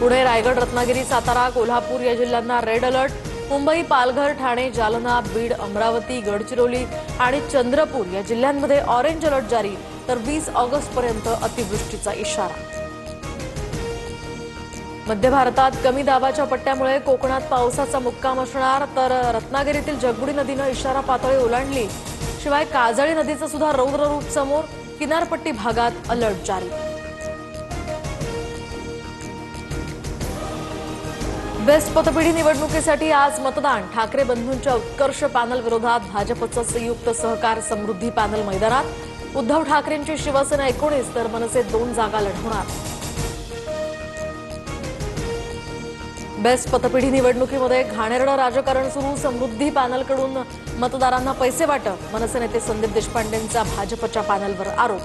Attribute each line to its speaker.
Speaker 1: पुणे, रायगड, रत्नागिरी, सातारा, कोल्हापूर या जिल्ह्यांना red alert. Mumbai, Palghar, Thane, Jalna, Beed, Amravati, Gadchiroli आणि चंद्रपूर या जिल्ह्यांमध्ये ऑरेंज अलर्ट जारी. तर 20 ऑगस्टपर्यंत अतिवृष्टीचा इशारा. मध्य भारतात कमी दाबाच्या पट्ट्यामुळे कोकणात पावसाचा मुक्काम असणार. तर रत्नागिरीतील जगबुडी नदीनं इशारा पातळी ओलांडली. शिवाय काजळी नदीचं सुद्धा रौद्र रूप समोर. किनारपट्टी भागात अलर्ट जारी. बेस्ट पतपेढी निवडणुकीसाठी आज मतदान. ठाकरे बंधूंच्या उत्कर्ष पॅनल विरोधात भाजपचं संयुक्त सहकार समृद्धी पॅनल मैदानात. उद्धव ठाकरेंची शिवसेना 19 तर मनसे 2 जागा लढवणार. बेस्ट पतपेढी निवडणुकीमध्ये घाणेरडं राजकारण सुरू. समृद्धी पॅनलकडून मतदारांना पैसे वाटप. मनसे नेते संदीप देशपांडेंचा भाजपच्या पॅनलवर आरोप.